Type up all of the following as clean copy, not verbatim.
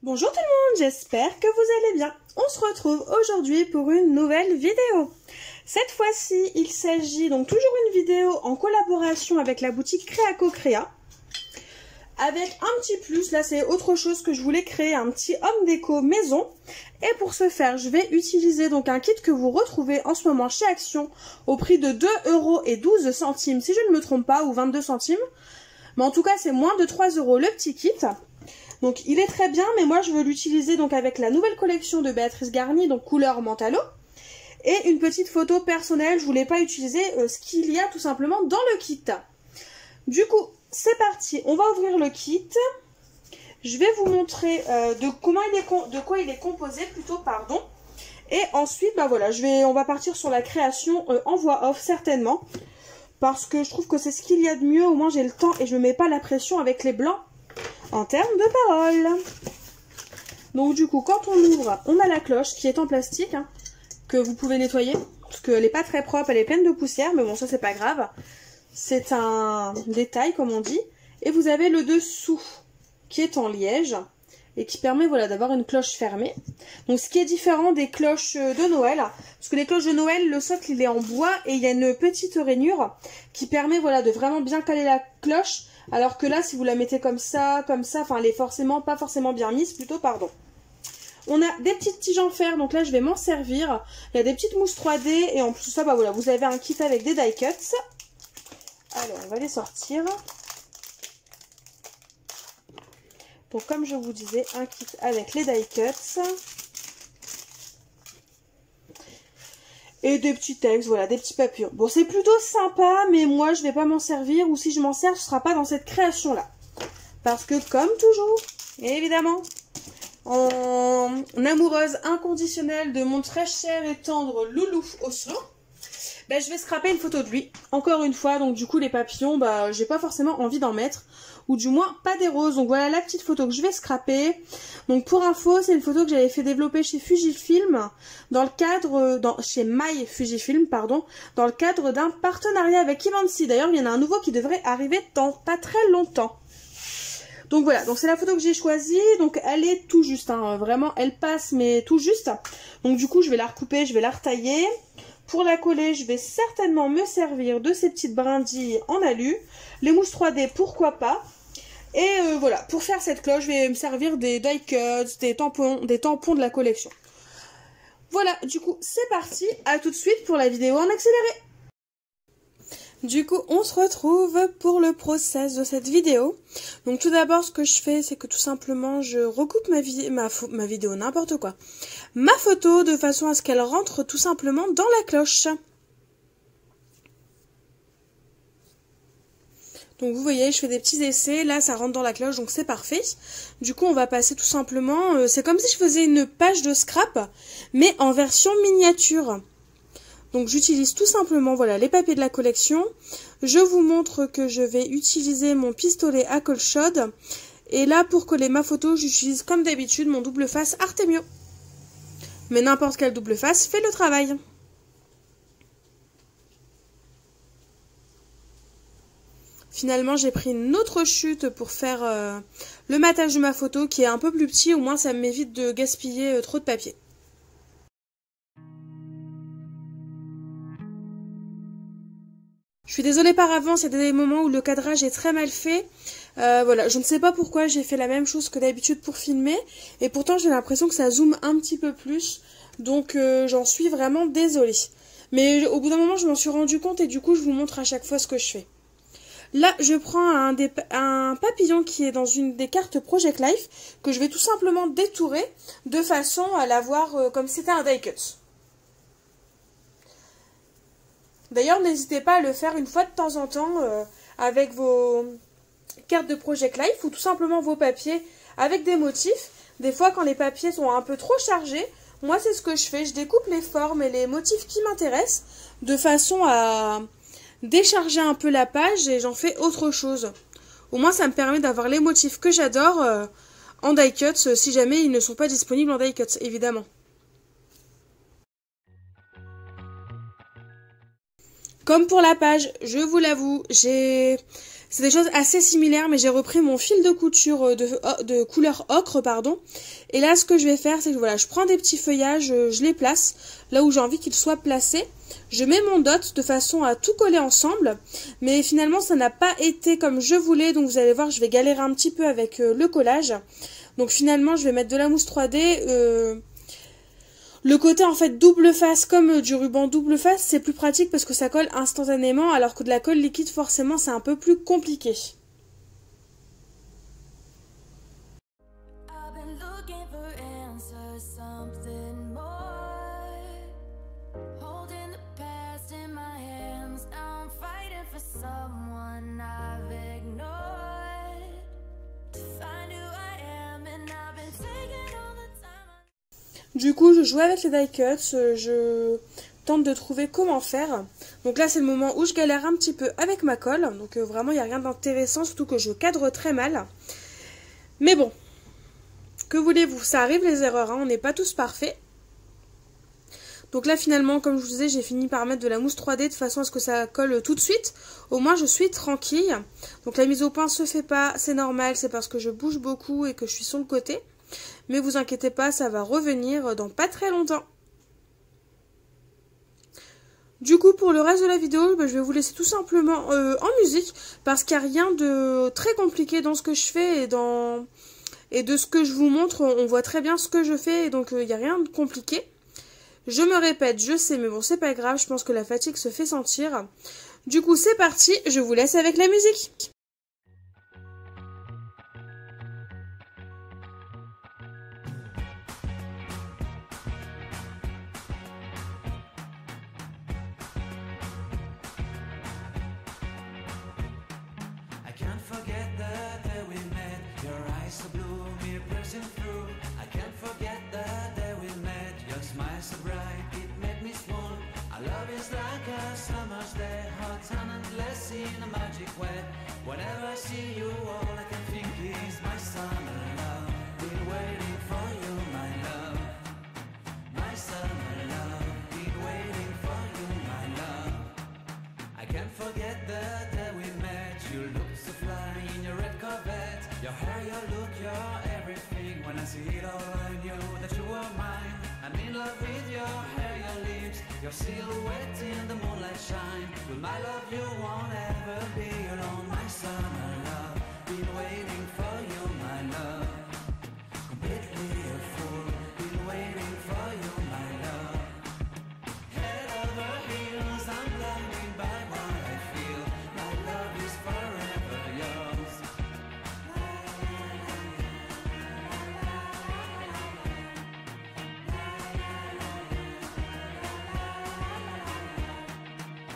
Bonjour tout le monde, j'espère que vous allez bien. On se retrouve aujourd'hui pour une nouvelle vidéo. Cette fois-ci, il s'agit donc toujours une vidéo en collaboration avec la boutique Créaco Créa. Avec un petit plus, là c'est autre chose que je voulais créer, un petit homme déco maison. Et pour ce faire, je vais utiliser donc un kit que vous retrouvez en ce moment chez Action au prix de 2,12 € si je ne me trompe pas, ou 22 centimes. Mais en tout cas, c'est moins de 3 € le petit kit. Donc il est très bien, mais moi je veux l'utiliser donc avec la nouvelle collection de Béatrice Garny, donc couleur Mentalo. Et une petite photo personnelle, je voulais pas utiliser ce qu'il y a tout simplement dans le kit. Du coup, c'est parti, on va ouvrir le kit. Je vais vous montrer de quoi il est composé plutôt, pardon. Et ensuite, bah voilà, on va partir sur la création en voix off certainement. Parce que je trouve que c'est ce qu'il y a de mieux, au moins j'ai le temps et je ne me mets pas la pression avec les blancs en termes de parole. Donc du coup, quand on ouvre, on a la cloche qui est en plastique, hein, que vous pouvez nettoyer. Parce qu'elle n'est pas très propre, elle est pleine de poussière, mais bon, ça c'est pas grave. C'est un détail, comme on dit. Et vous avez le dessous qui est en liège et qui permet voilà, d'avoir une cloche fermée. Donc ce qui est différent des cloches de Noël, parce que les cloches de Noël, le socle il est en bois et il y a une petite rainure qui permet voilà, de vraiment bien caler la cloche, alors que là si vous la mettez comme ça, enfin elle est forcément pas forcément bien mise, plutôt pardon. On a des petites tiges en fer, donc là je vais m'en servir. Il y a des petites mousses 3D et en plus de ça, bah voilà, vous avez un kit avec des die cuts. Alors on va les sortir. Donc comme je vous disais, un kit avec les die cuts. Et des petits textes, voilà, des petits papillons. Bon, c'est plutôt sympa, mais moi je vais pas m'en servir, ou si je m'en sers, ce sera pas dans cette création-là. Parce que comme toujours, évidemment, en amoureuse inconditionnelle de mon très cher et tendre loulou Oslo, ben, je vais scraper une photo de lui, encore une fois. Donc du coup les papillons, bah, j'ai pas forcément envie d'en mettre, ou du moins pas des roses. Donc voilà la petite photo que je vais scraper. Donc pour info, c'est une photo que j'avais fait développer chez Fujifilm, dans le cadre, chez My Fujifilm, pardon, dans le cadre d'un partenariat avec Ivancy. D'ailleurs, il y en a un nouveau qui devrait arriver dans pas très longtemps. Donc voilà, donc c'est la photo que j'ai choisie, donc elle est tout juste, hein, vraiment elle passe mais tout juste. Donc du coup je vais la recouper, je vais la retailler. Pour la coller, je vais certainement me servir de ces petites brindilles en alu. Les mousses 3D, pourquoi pas. Et voilà, pour faire cette cloche, je vais me servir des die cuts, des tampons de la collection. Voilà, du coup c'est parti, à tout de suite pour la vidéo en accéléré. Du coup, on se retrouve pour le process de cette vidéo. Donc tout d'abord, ce que je fais, c'est que tout simplement, je recoupe ma vidéo, n'importe quoi. Ma photo, de façon à ce qu'elle rentre tout simplement dans la cloche. Donc vous voyez, je fais des petits essais, là ça rentre dans la cloche, donc c'est parfait. Du coup, on va passer tout simplement, c'est comme si je faisais une page de scrap, mais en version miniature. Donc j'utilise tout simplement voilà les papiers de la collection. Je vous montre que je vais utiliser mon pistolet à colle chaude. Et là pour coller ma photo, j'utilise comme d'habitude mon double face Artemio. Mais n'importe quel double face fait le travail. Finalement j'ai pris une autre chute pour faire le matage de ma photo qui est un peu plus petit. Au moins ça m'évite de gaspiller trop de papier. Je suis désolée par avance, il y a des moments où le cadrage est très mal fait. Voilà, je ne sais pas pourquoi j'ai fait la même chose que d'habitude pour filmer. Et pourtant, j'ai l'impression que ça zoome un petit peu plus. Donc, j'en suis vraiment désolée. Mais au bout d'un moment, je m'en suis rendu compte et du coup, je vous montre à chaque fois ce que je fais. Là, je prends un papillon qui est dans une des cartes Project Life que je vais tout simplement détourer de façon à l'avoir comme si c'était un die cut. D'ailleurs, n'hésitez pas à le faire une fois de temps en temps avec vos cartes de Project Life ou tout simplement vos papiers avec des motifs. Des fois, quand les papiers sont un peu trop chargés, moi, c'est ce que je fais. Je découpe les formes et les motifs qui m'intéressent de façon à décharger un peu la page et j'en fais autre chose. Au moins, ça me permet d'avoir les motifs que j'adore en die cuts si jamais ils ne sont pas disponibles en die cuts, évidemment. Comme pour la page, je vous l'avoue, j'ai C'est des choses assez similaires, mais j'ai repris mon fil de couture de couleur ocre, pardon. Et là, ce que je vais faire, c'est que voilà, je prends des petits feuillages, je les place là où j'ai envie qu'ils soient placés. Je mets mon dot de façon à tout coller ensemble, mais finalement, ça n'a pas été comme je voulais, donc vous allez voir, je vais galérer un petit peu avec le collage. Donc finalement, je vais mettre de la mousse 3D. Le côté en fait double face comme du ruban double face, c'est plus pratique parce que ça colle instantanément, alors que de la colle liquide forcément c'est un peu plus compliqué. Du coup, je joue avec les die cuts, je tente de trouver comment faire. Donc là, c'est le moment où je galère un petit peu avec ma colle. Donc vraiment, il n'y a rien d'intéressant, surtout que je cadre très mal. Mais bon, que voulez-vous, ça arrive les erreurs, hein, on n'est pas tous parfaits. Donc là, finalement, comme je vous disais, j'ai fini par mettre de la mousse 3D de façon à ce que ça colle tout de suite. Au moins, je suis tranquille. Donc la mise au point se fait pas, c'est normal, c'est parce que je bouge beaucoup et que je suis sur le côté. Mais vous inquiétez pas, ça va revenir dans pas très longtemps. Du coup, pour le reste de la vidéo, je vais vous laisser tout simplement en musique, parce qu'il n'y a rien de très compliqué dans ce que je fais et de ce que je vous montre. On voit très bien ce que je fais, et donc il n'y a rien de compliqué. Je me répète, je sais, mais bon, c'est pas grave, je pense que la fatigue se fait sentir. Du coup, c'est parti, je vous laisse avec la musique. In a magic way, whenever I see you, all I can think is my summer love. Been waiting for you, my love. My summer love. Been waiting for you, my love. I can't forget the day we met. You looked so fly in your red Corvette. Your hair, your look, your everything. When I see it all, I knew that you were mine. I'm in love with your hair, your lips, your silhouette in the moonlight shine. With my love you won't ever be alone. My summer love, been waiting for you, my love. Completely a fool, been waiting for you, my love. Head over heels, I'm blinded by what I feel. My love is forever yours.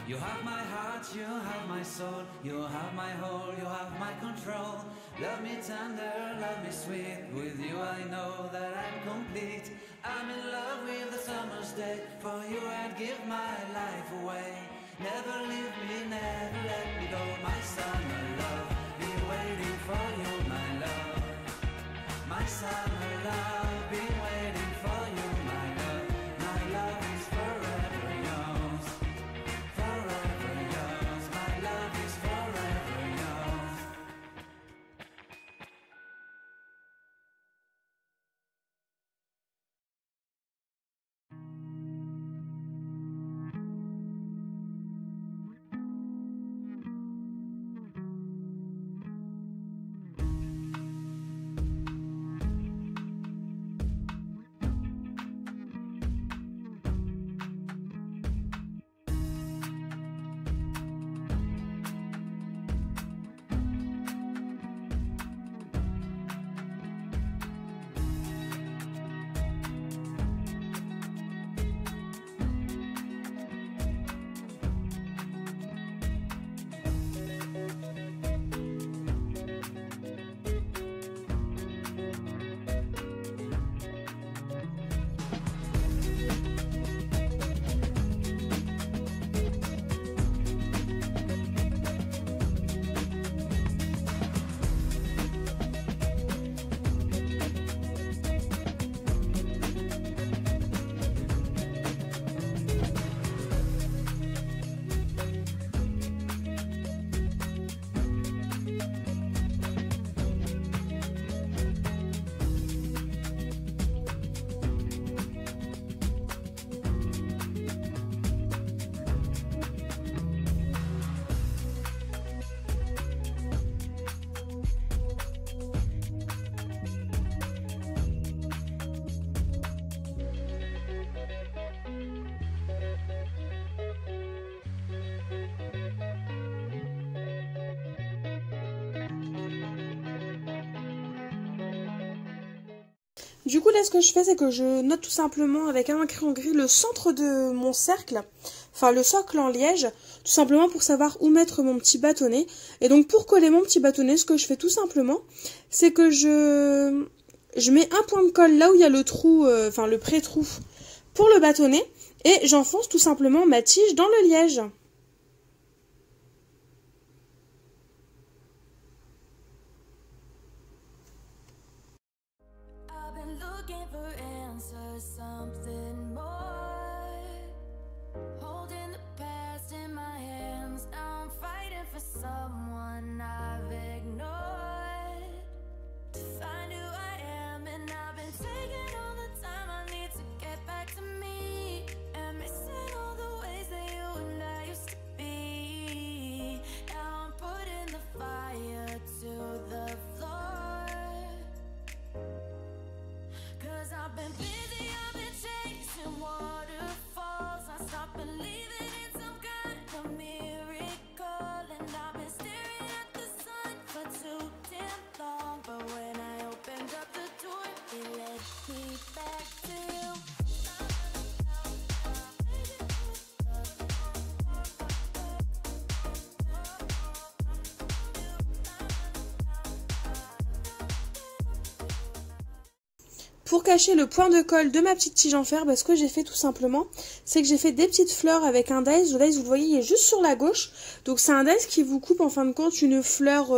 You have my heart, you have my soul, you have my whole, you have my control. Love me tender, love me sweet, with you I know that I'm complete. I'm in love with the summer's day, for you I'd give my life away. Never leave me, never let me go, my summer love. Been waiting for you, my love. My summer love, been waiting for you, my love. My love is forever yours. Forever yours, my love is forever yours. Du coup, là, ce que je fais, c'est que je note tout simplement avec un crayon gris le centre de mon cercle, enfin le socle en liège, tout simplement pour savoir où mettre mon petit bâtonnet. Et donc, pour coller mon petit bâtonnet, ce que je fais tout simplement, c'est que je mets un point de colle là où il y a le trou, enfin le pré-trou pour le bâtonnet, et j'enfonce tout simplement ma tige dans le liège. Pour cacher le point de colle de ma petite tige en fer, ce que j'ai fait tout simplement, c'est que j'ai fait des petites fleurs avec un dice. Le dice, vous le voyez, il est juste sur la gauche. Donc c'est un dice qui vous coupe en fin de compte une fleur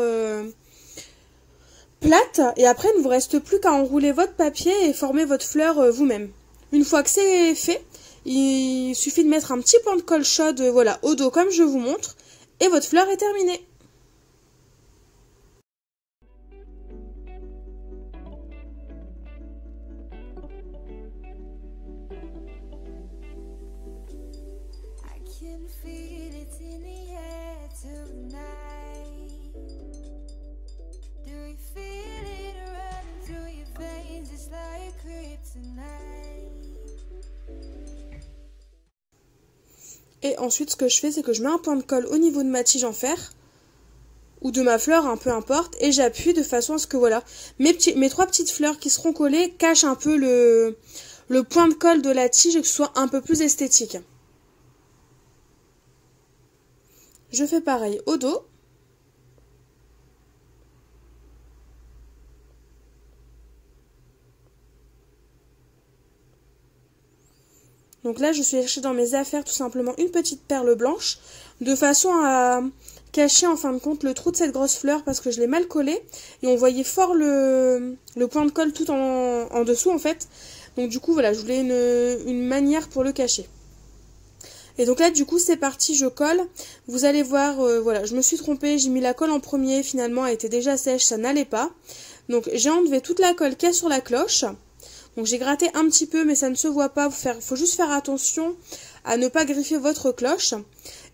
plate. Et après, il ne vous reste plus qu'à enrouler votre papier et former votre fleur vous-même. Une fois que c'est fait, il suffit de mettre un petit point de colle chaude voilà, au dos comme je vous montre. Et votre fleur est terminée. Et ensuite, ce que je fais, c'est que je mets un point de colle au niveau de ma tige en fer, ou de ma fleur, peu importe, et j'appuie de façon à ce que, voilà, mes trois petites fleurs qui seront collées cachent un peu le point de colle de la tige et que ce soit un peu plus esthétique. Je fais pareil au dos. Donc là, je suis chercher dans mes affaires tout simplement une petite perle blanche, de façon à cacher en fin de compte le trou de cette grosse fleur parce que je l'ai mal collé. Et on voyait fort le point de colle tout en dessous en fait. Donc du coup, voilà, je voulais une manière pour le cacher. Et donc là, du coup, c'est parti, je colle. Vous allez voir, voilà, je me suis trompée, j'ai mis la colle en premier, finalement, elle était déjà sèche, ça n'allait pas. Donc j'ai enlevé toute la colle qu'il y a sur la cloche. Donc j'ai gratté un petit peu, mais ça ne se voit pas. Faut juste faire attention à ne pas griffer votre cloche.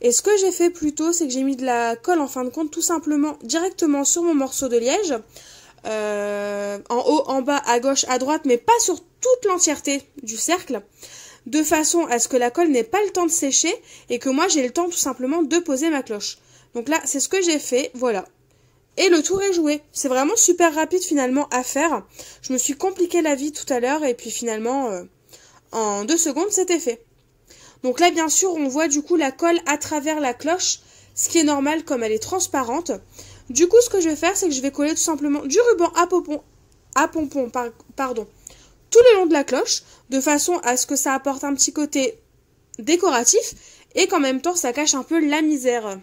Et ce que j'ai fait plutôt, c'est que j'ai mis de la colle en fin de compte tout simplement directement sur mon morceau de liège. En haut, en bas, à gauche, à droite, mais pas sur toute l'entièreté du cercle. De façon à ce que la colle n'ait pas le temps de sécher et que moi j'ai le temps tout simplement de poser ma cloche. Donc là, c'est ce que j'ai fait, voilà. Et le tour est joué. C'est vraiment super rapide finalement à faire. Je me suis compliqué la vie tout à l'heure et puis finalement, en 2 secondes, c'était fait. Donc là, bien sûr, on voit du coup la colle à travers la cloche, ce qui est normal comme elle est transparente. Du coup, ce que je vais faire, c'est que je vais coller tout simplement du ruban à pompon, tout le long de la cloche, de façon à ce que ça apporte un petit côté décoratif et qu'en même temps, ça cache un peu la misère.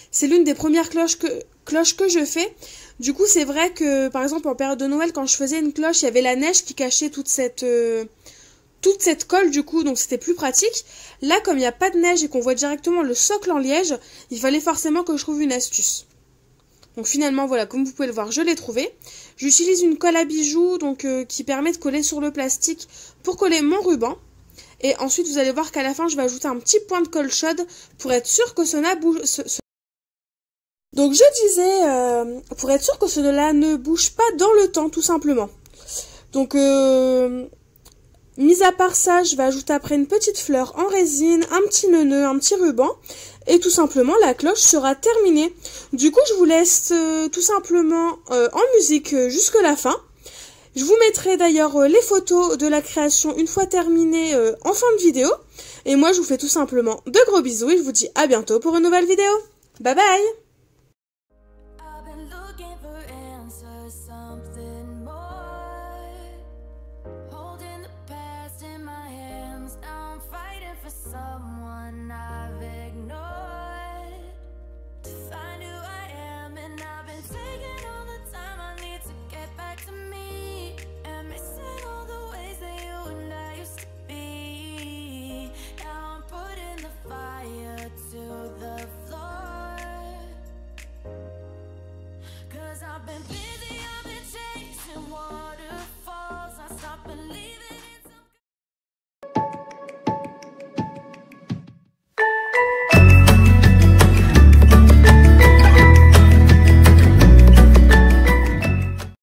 C'est l'une des premières cloches que je fais. Du coup, c'est vrai que, par exemple, en période de Noël, quand je faisais une cloche, il y avait la neige qui cachait toute cette colle, du coup, donc c'était plus pratique. Là, comme il n'y a pas de neige et qu'on voit directement le socle en liège, il fallait forcément que je trouve une astuce. Donc finalement, voilà, comme vous pouvez le voir, je l'ai trouvé. J'utilise une colle à bijoux donc qui permet de coller sur le plastique pour coller mon ruban. Et ensuite, vous allez voir qu'à la fin, je vais ajouter un petit point de colle chaude pour être sûr que cela bouge. Donc je disais, pour être sûr que cela ne bouge pas dans le temps, tout simplement. Donc, mis à part ça, je vais ajouter après une petite fleur en résine, un petit nœud, un petit ruban. Et tout simplement, la cloche sera terminée. Du coup, je vous laisse tout simplement en musique jusque la fin. Je vous mettrai d'ailleurs les photos de la création une fois terminée en fin de vidéo. Et moi je vous fais tout simplement de gros bisous et je vous dis à bientôt pour une nouvelle vidéo. Bye bye!